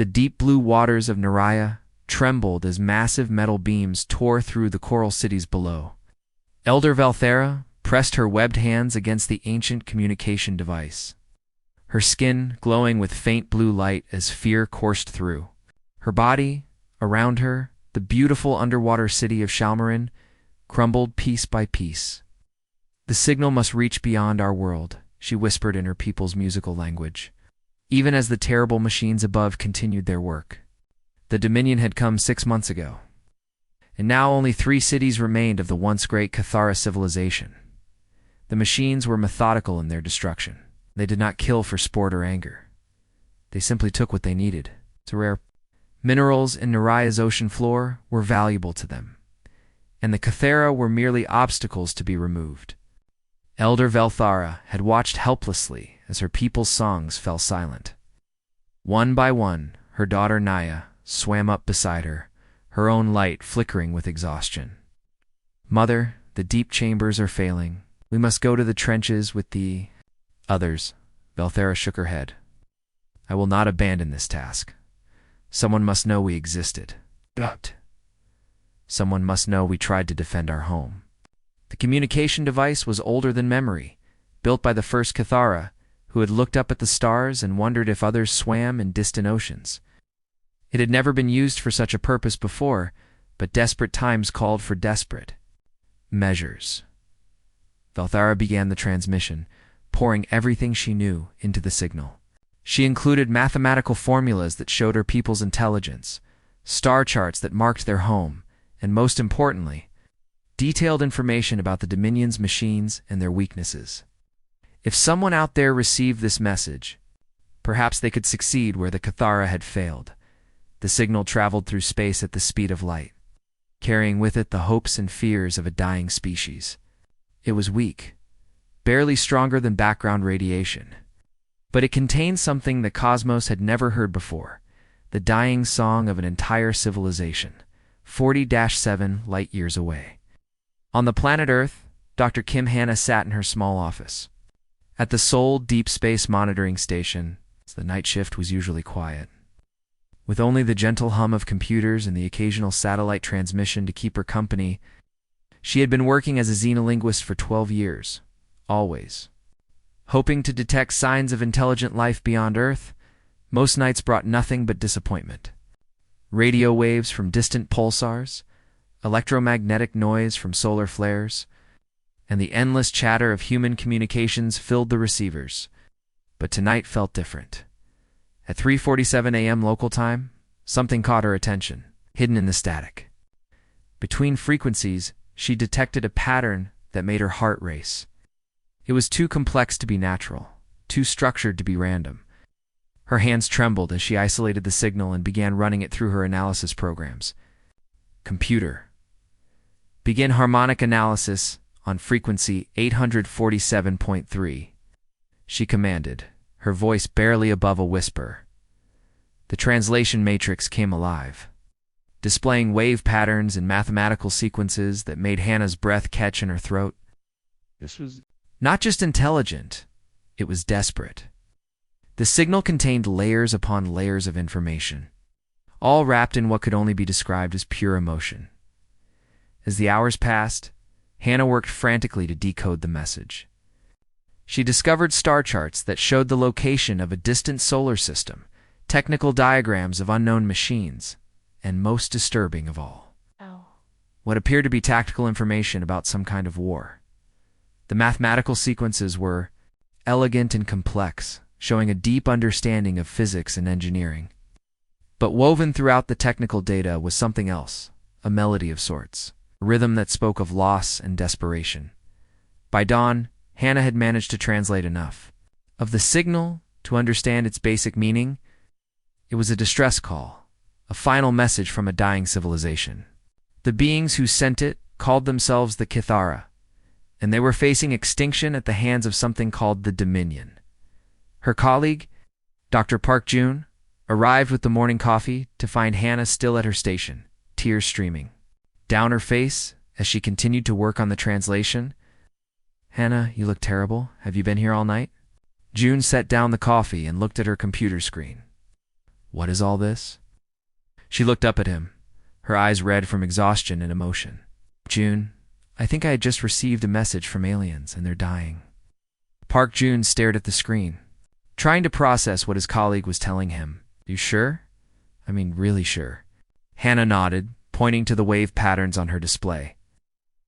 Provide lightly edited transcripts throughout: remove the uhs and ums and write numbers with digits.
The deep blue waters of Naria trembled as massive metal beams tore through the coral cities below. Elder Valthera pressed her webbed hands against the ancient communication device, her skin glowing with faint blue light as fear coursed through. Her body, around her, the beautiful underwater city of Shalmarin, crumbled piece by piece. "The signal must reach beyond our world," she whispered in her people's musical language, even as the terrible machines above continued their work. The Dominion had come 6 months ago, and now only 3 cities remained of the once great Cathara civilization. The machines were methodical in their destruction. They did not kill for sport or anger. They simply took what they needed. The rare minerals in Naria's ocean floor were valuable to them, and the Cathara were merely obstacles to be removed. Elder Valthara had watched helplessly as her people's songs fell silent. One by one, her daughter Naria swam up beside her, her own light flickering with exhaustion. "Mother, the deep chambers are failing. We must go to the trenches with the others." Valthera shook her head. "I will not abandon this task. Someone must know we existed. Someone must know we tried to defend our home." The communication device was older than memory, built by the first Cathara, who had looked up at the stars and wondered if others swam in distant oceans. It had never been used for such a purpose before, but desperate times called for desperate measures. Valthara began the transmission, pouring everything she knew into the signal. She included mathematical formulas that showed her people's intelligence, star charts that marked their home, and most importantly, detailed information about the Dominion's machines and their weaknesses. If someone out there received this message, perhaps they could succeed where the Cathara had failed. The signal traveled through space at the speed of light, carrying with it the hopes and fears of a dying species. It was weak, barely stronger than background radiation, but it contained something the cosmos had never heard before, the dying song of an entire civilization, 40-7 light-years away. On the planet Earth, Dr. Kim Hanna sat in her small office. At the sole deep space monitoring station, the night shift was usually quiet, with only the gentle hum of computers and the occasional satellite transmission to keep her company. She had been working as a xenolinguist for 12 years, always hoping to detect signs of intelligent life beyond Earth. Most nights brought nothing but disappointment. Radio waves from distant pulsars, electromagnetic noise from solar flares, and the endless chatter of human communications filled the receivers. But tonight felt different. At 3:47 a.m. local time, something caught her attention, hidden in the static. Between frequencies, she detected a pattern that made her heart race. It was too complex to be natural, too structured to be random. Her hands trembled as she isolated the signal and began running it through her analysis programs. "Computer, begin harmonic analysis on frequency 847.3, she commanded, her voice barely above a whisper. The translation matrix came alive, displaying wave patterns and mathematical sequences that made Hannah's breath catch in her throat. This was not just intelligent, it was desperate. The signal contained layers upon layers of information, all wrapped in what could only be described as pure emotion. As the hours passed, Hannah worked frantically to decode the message. She discovered star charts that showed the location of a distant solar system, technical diagrams of unknown machines, and most disturbing of all, what appeared to be tactical information about some kind of war. The mathematical sequences were elegant and complex, showing a deep understanding of physics and engineering. But woven throughout the technical data was something else, a melody of sorts, a rhythm that spoke of loss and desperation. By dawn, Hannah had managed to translate enough of the signal to understand its basic meaning. It was a distress call, a final message from a dying civilization. The beings who sent it called themselves the Cathara, and they were facing extinction at the hands of something called the Dominion. Her colleague, Dr. Park Jun, arrived with the morning coffee to find Hannah still at her station, tears streaming down her face as she continued to work on the translation. "Hannah, you look terrible. Have you been here all night?" June set down the coffee and looked at her computer screen. What is all this? She looked up at him, her eyes red from exhaustion and emotion. June, I think I had just received a message from aliens, and they're dying. Park Jun stared at the screen, trying to process what his colleague was telling him. You sure? I mean, really sure. Hannah nodded, pointing to the wave patterns on her display.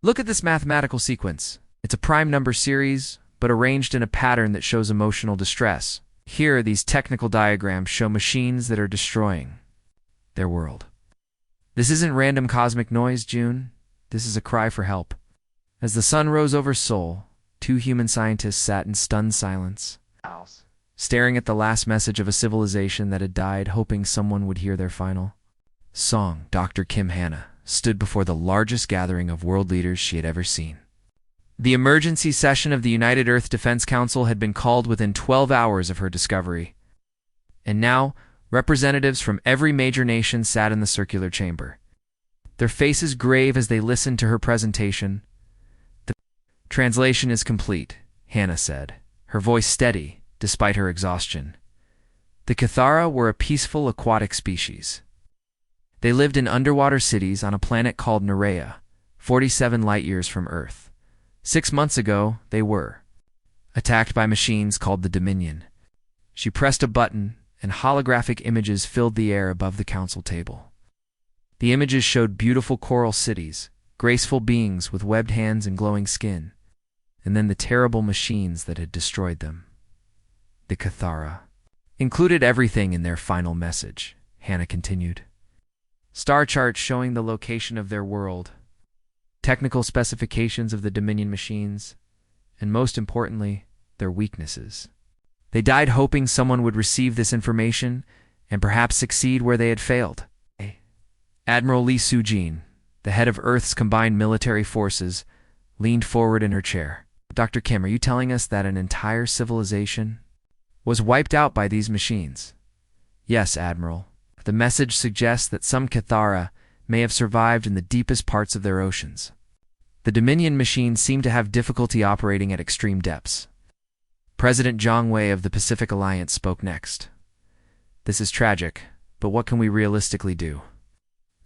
Look at this mathematical sequence. It's a prime number series, but arranged in a pattern that shows emotional distress. Here, these technical diagrams show machines that are destroying their world. This isn't random cosmic noise, June. This is a cry for help. As the sun rose over Seoul, two human scientists sat in stunned silence, staring at the last message of a civilization that had died, hoping someone would hear their final song. Dr. Kim Hannah stood before the largest gathering of world leaders she had ever seen. The emergency session of the United Earth Defense Council had been called within 12 hours of her discovery. And now, representatives from every major nation sat in the circular chamber, their faces grave as they listened to her presentation. The translation is complete, Hannah said, her voice steady despite her exhaustion. The Cathara were a peaceful aquatic species. They lived in underwater cities on a planet called Naria, 47 light-years from Earth. 6 months ago, they were attacked by machines called the Dominion. She pressed a button, and holographic images filled the air above the council table. The images showed beautiful coral cities, graceful beings with webbed hands and glowing skin, and then the terrible machines that had destroyed them. The Cathara included everything in their final message, Hannah continued. Star charts showing the location of their world, technical specifications of the Dominion machines, and most importantly, their weaknesses. They died hoping someone would receive this information and perhaps succeed where they had failed. Admiral Lee Soo-jin, the head of Earth's combined military forces, leaned forward in her chair. Dr. Kim, are you telling us that an entire civilization was wiped out by these machines? Yes, Admiral. The message suggests that some Cathara may have survived in the deepest parts of their oceans. The Dominion machines seem to have difficulty operating at extreme depths. President Zhang Wei of the Pacific Alliance spoke next. This is tragic, but what can we realistically do?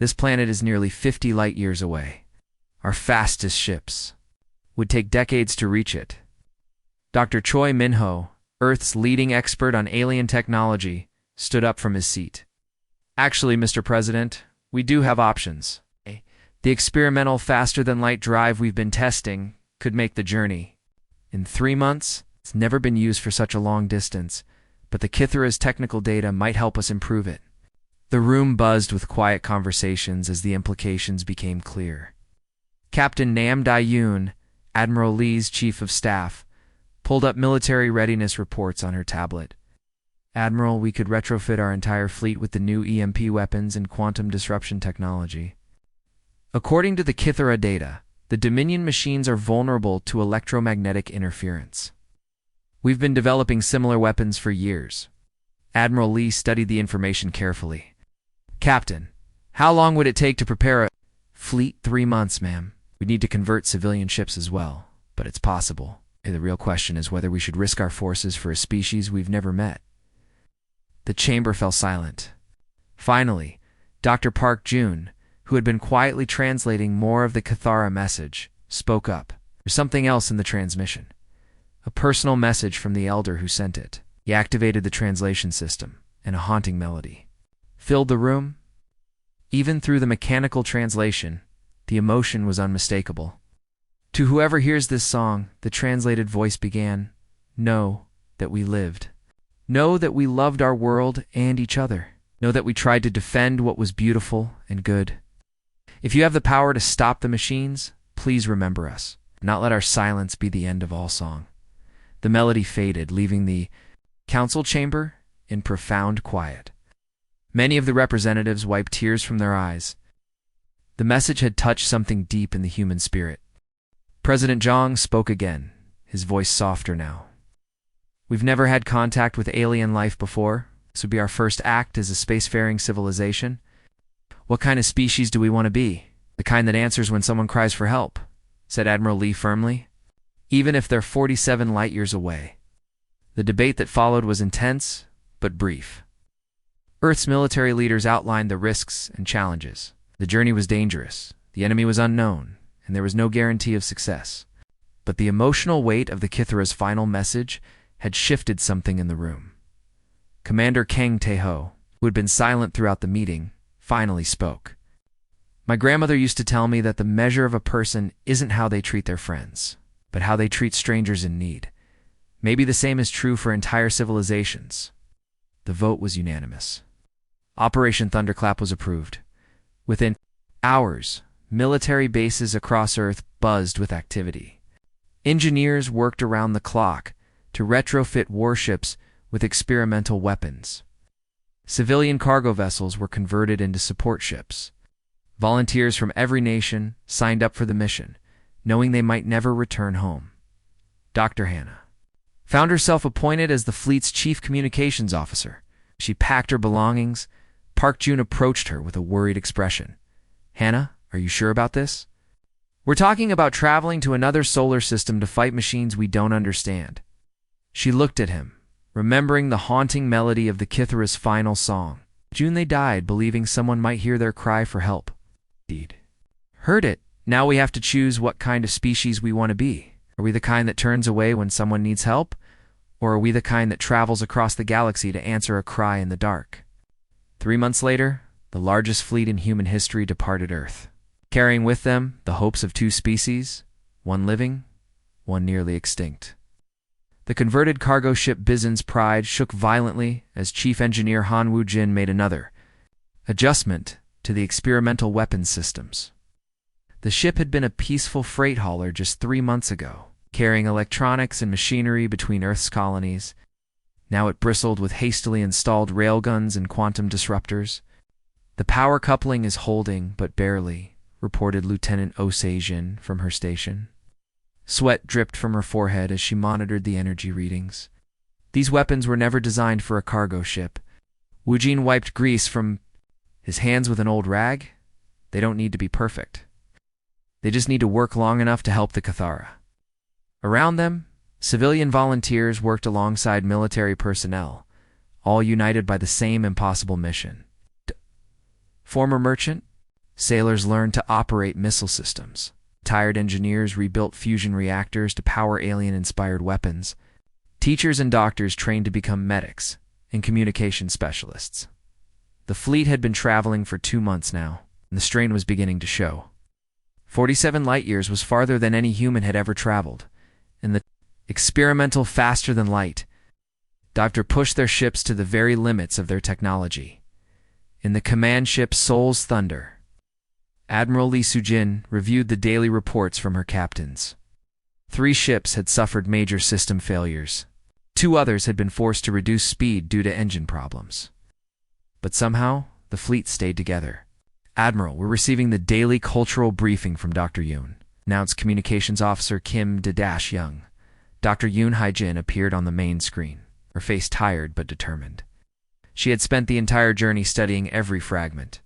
This planet is nearly 50 light-years away. Our fastest ships would take decades to reach it. Dr. Choi Min-ho, Earth's leading expert on alien technology, stood up from his seat. Actually, Mr. President, we do have options. The experimental faster-than-light drive we've been testing could make the journey. In 3 months, it's never been used for such a long distance, but the Cathara's technical data might help us improve it. The room buzzed with quiet conversations as the implications became clear. Captain Nam Dae-yoon, Admiral Lee's chief of staff, pulled up military readiness reports on her tablet. Admiral, we could retrofit our entire fleet with the new EMP weapons and quantum disruption technology. According to the Cathara data, the Dominion machines are vulnerable to electromagnetic interference. We've been developing similar weapons for years. Admiral Lee studied the information carefully. Captain, how long would it take to prepare a fleet? 3 months, ma'am. We need to convert civilian ships as well, but it's possible. The real question is whether we should risk our forces for a species we've never met. The chamber fell silent. Finally, Dr. Park Jun, who had been quietly translating more of the Cathara message, spoke up. There's something else in the transmission. A personal message from the elder who sent it. He activated the translation system, and a haunting melody filled the room. Even through the mechanical translation, the emotion was unmistakable. To whoever hears this song, the translated voice began, "Know that we lived. Know that we loved our world and each other. Know that we tried to defend what was beautiful and good. If you have the power to stop the machines, please remember us. Not let our silence be the end of all song." The melody faded, leaving the council chamber in profound quiet. Many of the representatives wiped tears from their eyes. The message had touched something deep in the human spirit. President Zhang spoke again, his voice softer now. We've never had contact with alien life before. This would be our first act as a spacefaring civilization. What kind of species do we want to be? The kind that answers when someone cries for help, said Admiral Lee firmly. Even if they're 47 light-years away. The debate that followed was intense, but brief. Earth's military leaders outlined the risks and challenges. The journey was dangerous, the enemy was unknown, and there was no guarantee of success. But the emotional weight of the Cathara's final message had shifted something in the room. Commander Kang Tae-ho, who had been silent throughout the meeting, finally spoke. My grandmother used to tell me that the measure of a person isn't how they treat their friends, but how they treat strangers in need. Maybe the same is true for entire civilizations. The vote was unanimous. Operation Thunderclap was approved. Within hours, military bases across Earth buzzed with activity. Engineers worked around the clock to retrofit warships with experimental weapons. Civilian cargo vessels were converted into support ships. Volunteers from every nation signed up for the mission, knowing they might never return home. Dr. Hannah found herself appointed as the fleet's chief communications officer. She packed her belongings. Park Jun approached her with a worried expression. Hannah, are you sure about this? We're talking about traveling to another solar system to fight machines we don't understand. She looked at him, remembering the haunting melody of the Cathara's final song. June they died, believing someone might hear their cry for help. Indeed. Heard it. Now we have to choose what kind of species we want to be. Are we the kind that turns away when someone needs help? Or are we the kind that travels across the galaxy to answer a cry in the dark? 3 months later, the largest fleet in human history departed Earth, carrying with them the hopes of 2 species, one living, one nearly extinct. The converted cargo ship Bison's Pride shook violently as Chief Engineer Han Woo-jin made another adjustment to the experimental weapons systems. The ship had been a peaceful freight hauler just 3 months ago, carrying electronics and machinery between Earth's colonies. Now it bristled with hastily installed railguns and quantum disruptors. The power coupling is holding, but barely, reported Lieutenant Oh Se-jin from her station. Sweat dripped from her forehead as she monitored the energy readings. These weapons were never designed for a cargo ship. Woo-jin wiped grease from his hands with an old rag. They don't need to be perfect. They just need to work long enough to help the Cathara. Around them, civilian volunteers worked alongside military personnel, all united by the same impossible mission. Former merchant, sailors learned to operate missile systems. Tired engineers rebuilt fusion reactors to power alien-inspired weapons. Teachers and doctors trained to become medics and communication specialists. The fleet had been traveling for 2 months now, and the strain was beginning to show. 47 light-years was farther than any human had ever traveled, and the experimental faster than light divers pushed their ships to the very limits of their technology. In the command ship Seoul's Thunder, Admiral Lee Soo-jin reviewed the daily reports from her captains. 3 ships had suffered major system failures. 2 others had been forced to reduce speed due to engine problems. But somehow, the fleet stayed together. Admiral, we're receiving the daily cultural briefing from Dr. Yoon, announced Communications Officer Kim Da-Young. Dr. Yoon Hae-jin appeared on the main screen, her face tired but determined. She had spent the entire journey studying every fragment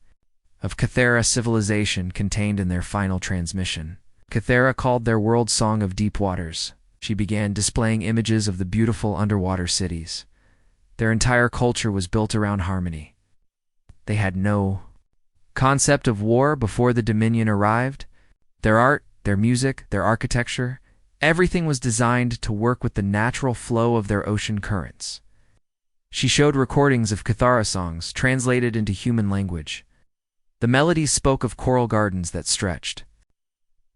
of Cathara civilization contained in their final transmission. Cathara called their world Song of Deep Waters. She began displaying images of the beautiful underwater cities. Their entire culture was built around harmony. They had no concept of war before the Dominion arrived. Their art, their music, their architecture, everything was designed to work with the natural flow of their ocean currents. She showed recordings of Cathara songs translated into human language. The melodies spoke of coral gardens that stretched,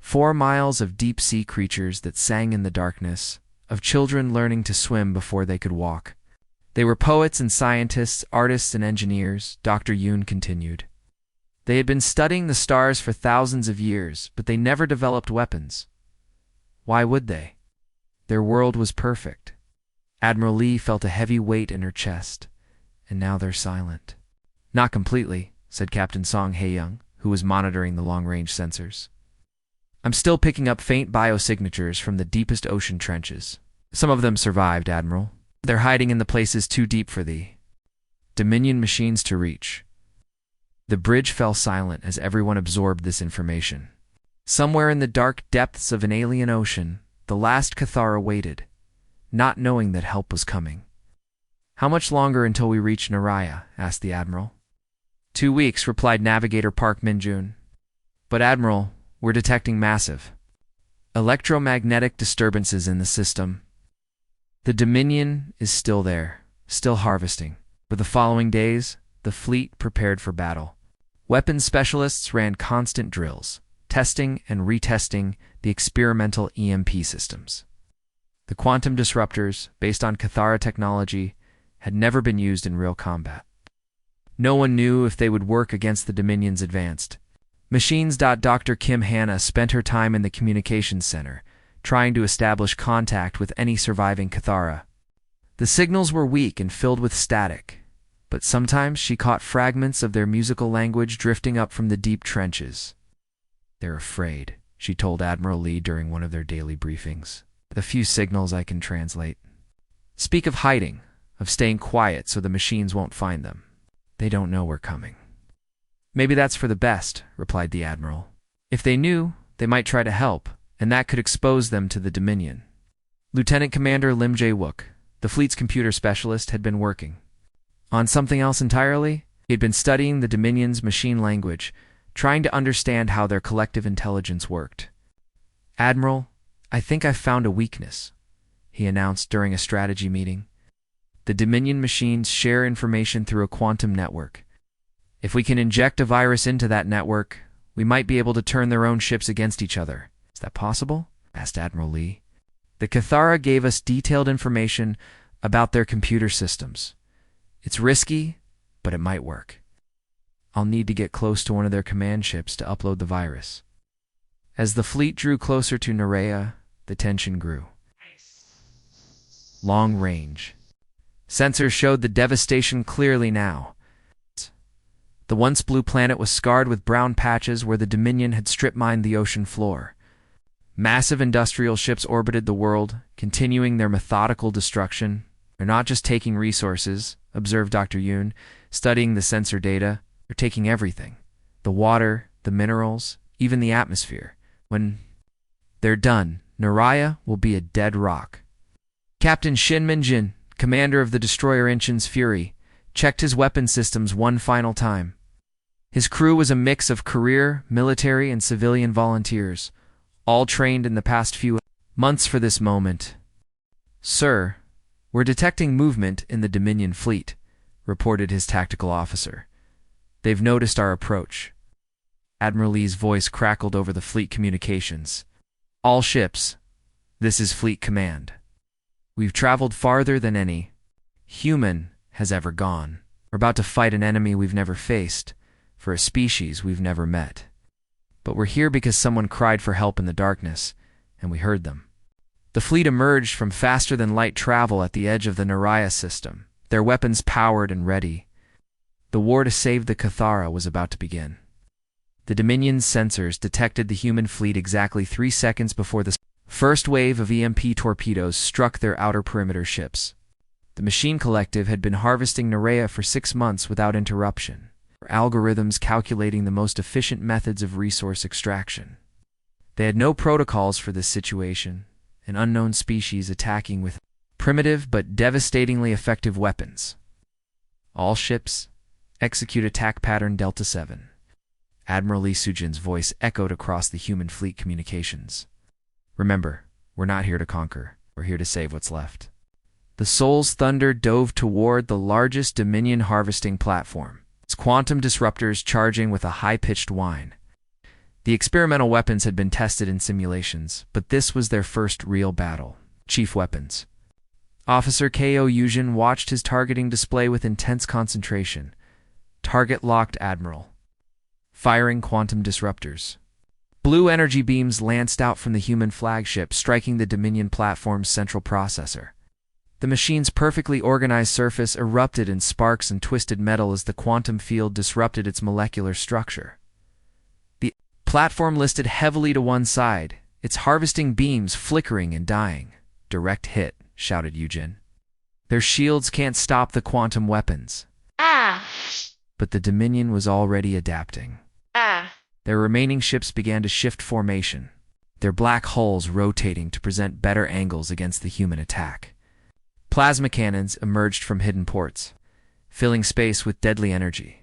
4 miles of deep-sea creatures that sang in the darkness, of children learning to swim before they could walk. They were poets and scientists, artists and engineers, Dr. Yoon continued. They had been studying the stars for thousands of years, but they never developed weapons. Why would they? Their world was perfect. Admiral Lee felt a heavy weight in her chest, and now they're silent. Not completely, said Captain Song Hae-young, who was monitoring the long-range sensors. I'm still picking up faint biosignatures from the deepest ocean trenches. Some of them survived, Admiral. They're hiding in the places too deep for the Dominion machines to reach. The bridge fell silent as everyone absorbed this information. Somewhere in the dark depths of an alien ocean, the last Cathara waited, not knowing that help was coming. "How much longer until we reach Naria?" asked the Admiral. 2 weeks, replied Navigator Park Minjun. "But Admiral, we're detecting massive electromagnetic disturbances in the system. The Dominion is still there, still harvesting." For the following days, the fleet prepared for battle. Weapons specialists ran constant drills, testing and retesting the experimental EMP systems. The quantum disruptors, based on Cathara technology, had never been used in real combat. No one knew if they would work against the Dominion's advanced machines. Dr. Kim Hanna spent her time in the communications center, trying to establish contact with any surviving Cathara. The signals were weak and filled with static, but sometimes she caught fragments of their musical language drifting up from the deep trenches. "They're afraid," she told Admiral Lee during one of their daily briefings. "The few signals I can translate speak of hiding, of staying quiet so the machines won't find them. They don't know we're coming." "Maybe that's for the best," replied the Admiral. "If they knew, they might try to help, and that could expose them to the Dominion." Lieutenant Commander Lim Jae-wook, the fleet's computer specialist, had been working on something else entirely. He had been studying the Dominion's machine language, trying to understand how their collective intelligence worked. "Admiral, I think I've found a weakness," he announced during a strategy meeting. "The Dominion machines share information through a quantum network. If we can inject a virus into that network, we might be able to turn their own ships against each other." "Is that possible?" asked Admiral Lee. "The Cathara gave us detailed information about their computer systems. It's risky, but it might work. I'll need to get close to one of their command ships to upload the virus." As the fleet drew closer to Naria, the tension grew. Long range sensors showed the devastation clearly now. The once blue planet was scarred with brown patches where the Dominion had strip-mined the ocean floor. Massive industrial ships orbited the world, continuing their methodical destruction. "They're not just taking resources," observed Dr. Yoon, studying the sensor data. "They're taking everything. The water, the minerals, even the atmosphere. When they're done, Naria will be a dead rock." Captain Shin Min-jin, commander of the destroyer Incheon's Fury, checked his weapon systems one final time. His crew was a mix of career, military, and civilian volunteers, all trained in the past few months for this moment. "Sir, we're detecting movement in the Dominion fleet," reported his tactical officer. "They've noticed our approach." Admiral Lee's voice crackled over the fleet communications. "All ships, this is Fleet Command. We've traveled farther than any human has ever gone. We're about to fight an enemy we've never faced, for a species we've never met. But we're here because someone cried for help in the darkness, and we heard them." The fleet emerged from faster-than-light travel at the edge of the Naria system, their weapons powered and ready. The war to save the Cathara was about to begin. The Dominion's sensors detected the human fleet exactly 3 seconds before the first wave of EMP torpedoes struck their outer perimeter ships. The Machine Collective had been harvesting Naria for 6 months without interruption, algorithms calculating the most efficient methods of resource extraction. They had no protocols for this situation, an unknown species attacking with primitive but devastatingly effective weapons. "All ships, execute attack pattern Delta 7. Admiral Lee Sujin's voice echoed across the human fleet communications. "Remember, we're not here to conquer. We're here to save what's left." The Soul's Thunder dove toward the largest Dominion harvesting platform, its quantum disruptors charging with a high-pitched whine. The experimental weapons had been tested in simulations, but this was their first real battle. Chief Weapons. Officer Ko Yujin watched his targeting display with intense concentration. Target locked, Admiral. Firing quantum disruptors. Blue energy beams lanced out from the human flagship, striking the Dominion platform's central processor. The machine's perfectly organized surface erupted in sparks and twisted metal as the quantum field disrupted its molecular structure. The platform listed heavily to one side, its harvesting beams flickering and dying. "Direct hit," shouted Yujin. "Their shields can't stop the quantum weapons." But the Dominion was already adapting. Their remaining ships began to shift formation, their black hulls rotating to present better angles against the human attack. Plasma cannons emerged from hidden ports, filling space with deadly energy.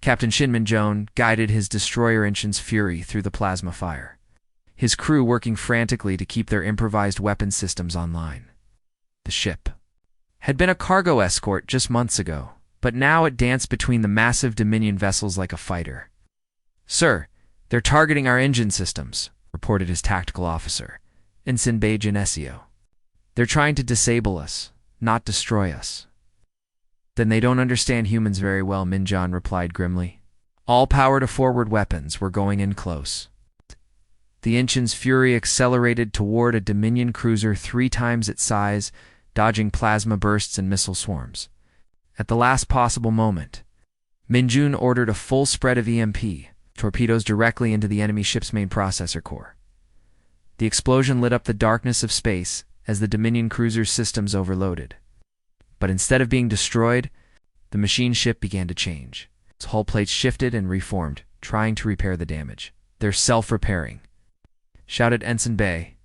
Captain Shinmin-Joan guided his destroyer Inchin's Fury through the plasma fire, his crew working frantically to keep their improvised weapon systems online. The ship had been a cargo escort just months ago, but now it danced between the massive Dominion vessels like a fighter. "Sir, they're targeting our engine systems," reported his tactical officer, Ensign Bei Genesio. "They're trying to disable us, not destroy us." "Then they don't understand humans very well," Minjan replied grimly. "All power to forward weapons, we're going in close." The Inchin's Fury accelerated toward a Dominion cruiser 3 times its size, dodging plasma bursts and missile swarms. At the last possible moment, Minjun ordered a full spread of EMP torpedoes directly into the enemy ship's main processor core. The explosion lit up the darkness of space as the Dominion cruiser's systems overloaded. But instead of being destroyed, the machine ship began to change. Its hull plates shifted and reformed, trying to repair the damage. "They're self-repairing," shouted Ensign Bei.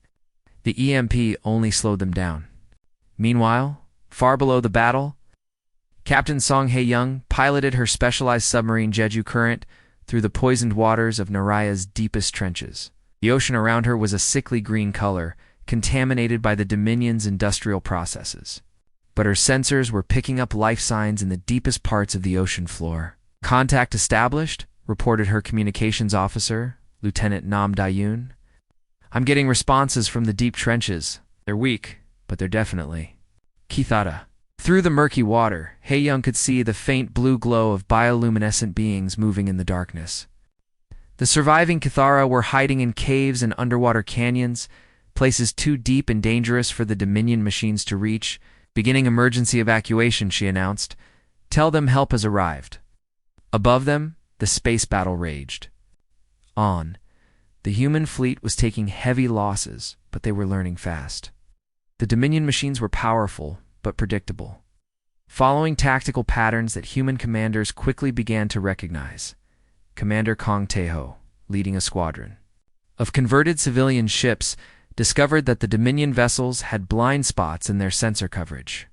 The EMP only slowed them down. Meanwhile, far below the battle, Captain Song Hae-young piloted her specialized submarine Jeju Current through the poisoned waters of Naria's deepest trenches. The ocean around her was a sickly green color, contaminated by the Dominion's industrial processes. But her sensors were picking up life signs in the deepest parts of the ocean floor. "Contact established," reported her communications officer, Lieutenant Nam Dayun. "I'm getting responses from the deep trenches. They're weak, but they're definitely Cathara." Through the murky water, Hae-young could see the faint blue glow of bioluminescent beings moving in the darkness. The surviving Cathara were hiding in caves and underwater canyons, places too deep and dangerous for the Dominion machines to reach. "Beginning emergency evacuation," she announced. "Tell them help has arrived." Above them, the space battle raged. The human fleet was taking heavy losses, but they were learning fast. The Dominion machines were powerful, but predictable, following tactical patterns that human commanders quickly began to recognize. Commander Kong Taeho, leading a squadron of converted civilian ships, discovered that the Dominion vessels had blind spots in their sensor coverage.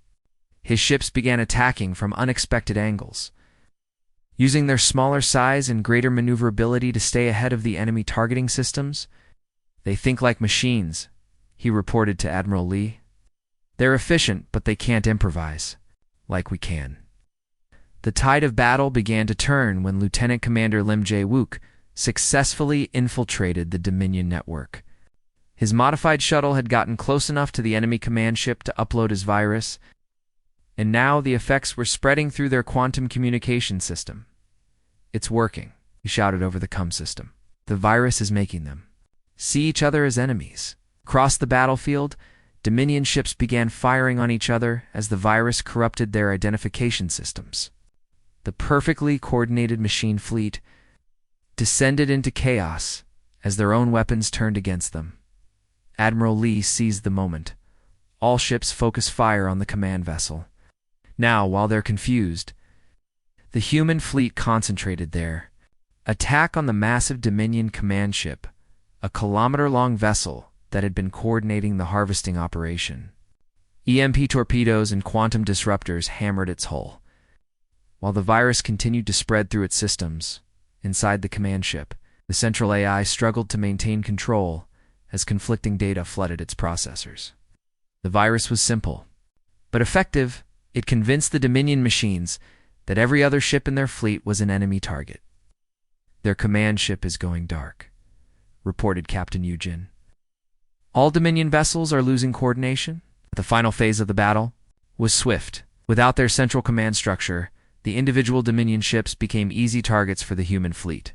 His ships began attacking from unexpected angles, using their smaller size and greater maneuverability to stay ahead of the enemy targeting systems. "They think like machines," he reported to Admiral Lee. "They're efficient, but they can't improvise, like we can." The tide of battle began to turn when Lieutenant Commander Lim Jae-wook successfully infiltrated the Dominion network. His modified shuttle had gotten close enough to the enemy command ship to upload his virus, and now the effects were spreading through their quantum communication system. "It's working," he shouted over the comm system. "The virus is making them see each other as enemies." Across the battlefield, Dominion ships began firing on each other as the virus corrupted their identification systems. The perfectly coordinated machine fleet descended into chaos as their own weapons turned against them. Admiral Lee seized the moment. All ships focus fire on the command vessel. Now, while they're confused, the human fleet concentrated their attack on the massive Dominion command ship, a kilometer-long vessel that had been coordinating the harvesting operation. EMP torpedoes and quantum disruptors hammered its hull. While the virus continued to spread through its systems, inside the command ship, the central AI struggled to maintain control as conflicting data flooded its processors. The virus was simple, but effective. It convinced the Dominion machines that every other ship in their fleet was an enemy target. "Their command ship is going dark," reported Captain Yujin. "All Dominion vessels are losing coordination." The final phase of the battle was swift. Without their central command structure, the individual Dominion ships became easy targets for the human fleet.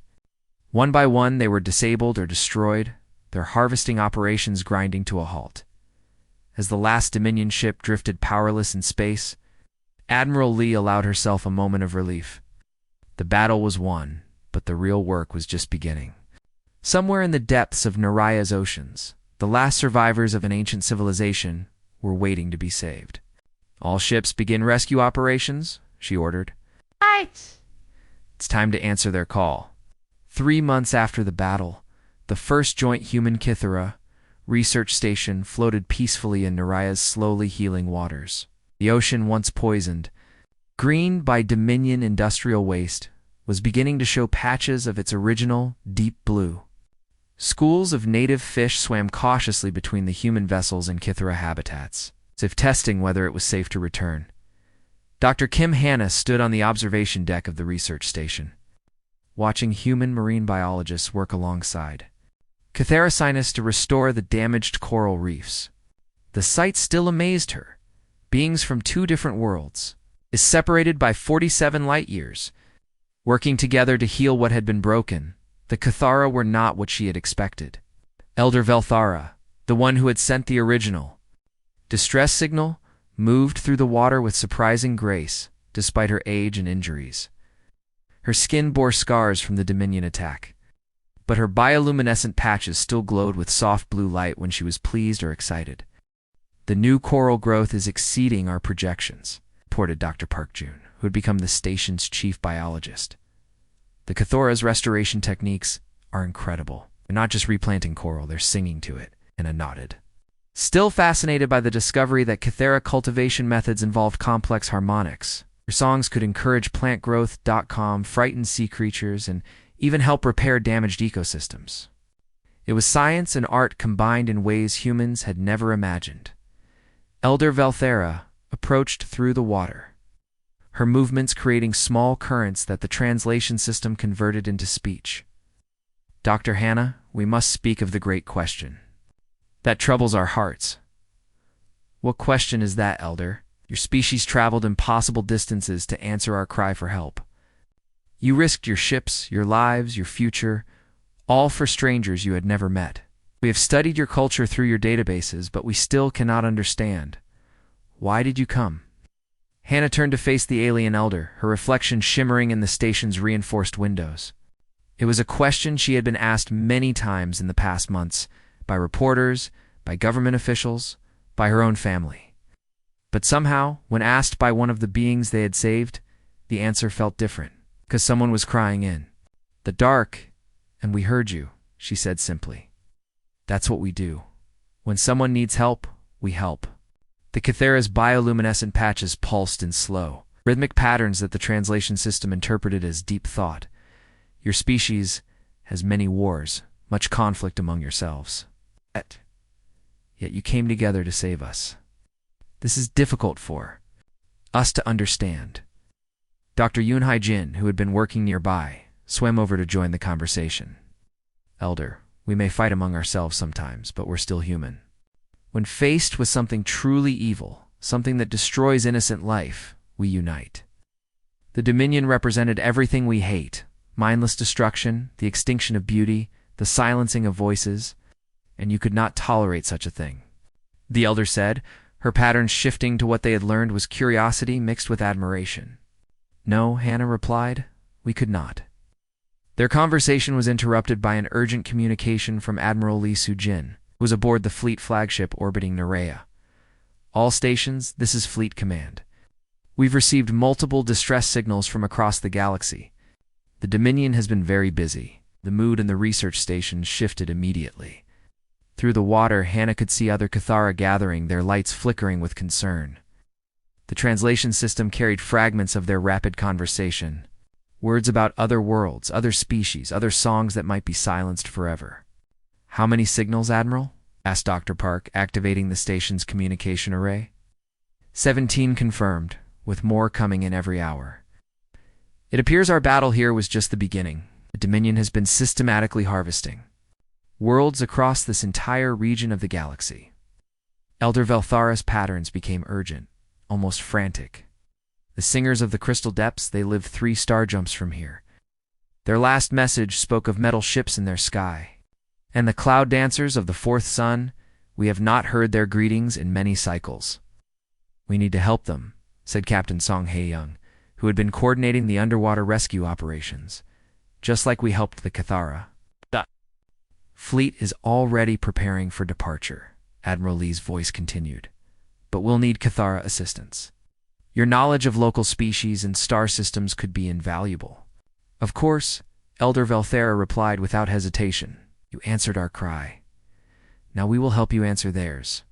One by one, they were disabled or destroyed, their harvesting operations grinding to a halt. As the last Dominion ship drifted powerless in space, Admiral Lee allowed herself a moment of relief. The battle was won, but the real work was just beginning. Somewhere in the depths of Naria's oceans, the last survivors of an ancient civilization were waiting to be saved. "All ships begin rescue operations," she ordered. Right. It's time to answer their call. 3 months after the battle, the first joint human Cathara research station floated peacefully in Naria's slowly healing waters. The ocean, once poisoned, green by Dominion industrial waste, was beginning to show patches of its original, deep blue. Schools of native fish swam cautiously between the human vessels and Cathara habitats, as if testing whether it was safe to return. Dr. Kim Hanna stood on the observation deck of the research station, watching human marine biologists work alongside Cathara scientists to restore the damaged coral reefs. The sight still amazed her. Beings from two different worlds, is separated by 47 light-years, working together to heal what had been broken. The Cathara were not what she had expected. Elder Velthara, the one who had sent the original distress signal, moved through the water with surprising grace, despite her age and injuries. Her skin bore scars from the Dominion attack, but her bioluminescent patches still glowed with soft blue light when she was pleased or excited. "The new coral growth is exceeding our projections," reported Dr. Park Jun, who had become the station's chief biologist. "The Cathara's restoration techniques are incredible. They're not just replanting coral, they're singing to it," and I nodded. Still fascinated by the discovery that Cathara cultivation methods involved complex harmonics. Her songs could encourage plant growth, frighten sea creatures, and even help repair damaged ecosystems. It was science and art combined in ways humans had never imagined. Elder Velthara approached through the water, her movements creating small currents that the translation system converted into speech. "Dr. Hanna, we must speak of the great question that troubles our hearts." "What question is that, Elder?" "Your species traveled impossible distances to answer our cry for help. You risked your ships, your lives, your future, all for strangers you had never met. We have studied your culture through your databases, but we still cannot understand. Why did you come?" Hannah turned to face the alien elder, her reflection shimmering in the station's reinforced windows. It was a question she had been asked many times in the past months, by reporters, by government officials, by her own family. But somehow, when asked by one of the beings they had saved, the answer felt different, because someone was crying in. "The dark, and we heard you," she said simply. "That's what we do. When someone needs help, we help." The Cathara's bioluminescent patches pulsed in slow, rhythmic patterns that the translation system interpreted as deep thought. "Your species has many wars, much conflict among yourselves. Yet you came together to save us. This is difficult for us to understand." Dr. Yoonhai Jin, who had been working nearby, swam over to join the conversation. "Elder, we may fight among ourselves sometimes, but we're still human. When faced with something truly evil, something that destroys innocent life, we unite. The Dominion represented everything we hate: mindless destruction, the extinction of beauty, the silencing of voices, and you could not tolerate such a thing," the elder said, her patterns shifting to what they had learned was curiosity mixed with admiration. "No," Hannah replied, "we could not." Their conversation was interrupted by an urgent communication from Admiral Lee Soo-jin, who was aboard the fleet flagship orbiting Naria. "All stations, this is Fleet Command. We've received multiple distress signals from across the galaxy. The Dominion has been very busy." The mood in the research station shifted immediately. Through the water, Hannah could see other Cathara gathering, their lights flickering with concern. The translation system carried fragments of their rapid conversation, words about other worlds, other species, other songs that might be silenced forever. "How many signals, Admiral?" asked Dr. Park, activating the station's communication array. 17 confirmed, with more coming in every hour. "It appears our battle here was just the beginning. The Dominion has been systematically harvesting worlds across this entire region of the galaxy." Elder Velthara's patterns became urgent, almost frantic. "The singers of the crystal depths, they live 3 star jumps from here. Their last message spoke of metal ships in their sky. And the cloud dancers of the 4th sun, we have not heard their greetings in many cycles." "We need to help them," said Captain Song Hae-young, who had been coordinating the underwater rescue operations, "just like we helped the Cathara." "The fleet is already preparing for departure," Admiral Lee's voice continued, "but we'll need Cathara assistance. Your knowledge of local species and star systems could be invaluable." "Of course," Elder Velthara replied without hesitation. "You answered our cry. Now we will help you answer theirs.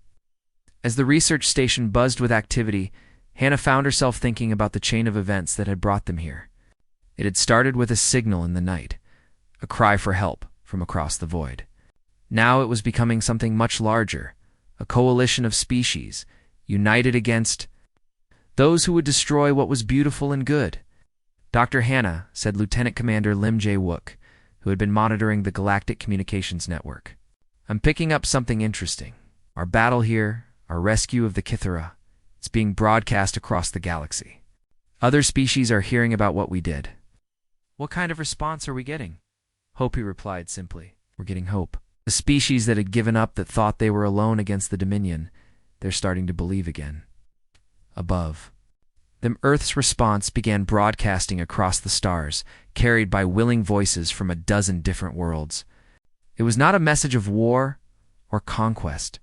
As the research station buzzed with activity, Hannah found herself thinking about the chain of events that had brought them here. It had started with a signal in the night, a cry for help from across the void. Now it was becoming something much larger, a coalition of species, united against those who would destroy what was beautiful and good. "Dr. Hannah," said Lieutenant Commander Lim Jae-wook, who had been monitoring the Galactic Communications Network, "I'm picking up something interesting. Our battle here, our rescue of the Cathara, it's being broadcast across the galaxy. Other species are hearing about what we did." "What kind of response are we getting?" Hopi replied simply. "We're getting hope. The species that had given up, that thought they were alone against the Dominion, they're starting to believe again." Above, the Earth's response began broadcasting across the stars, carried by willing voices from a dozen different worlds. It was not a message of war or conquest,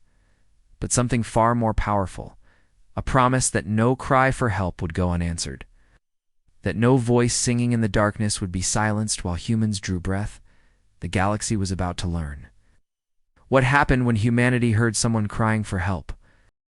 but something far more powerful, a promise that no cry for help would go unanswered, that no voice singing in the darkness would be silenced while humans drew breath. The galaxy was about to learn. What happened when humanity heard someone crying for help?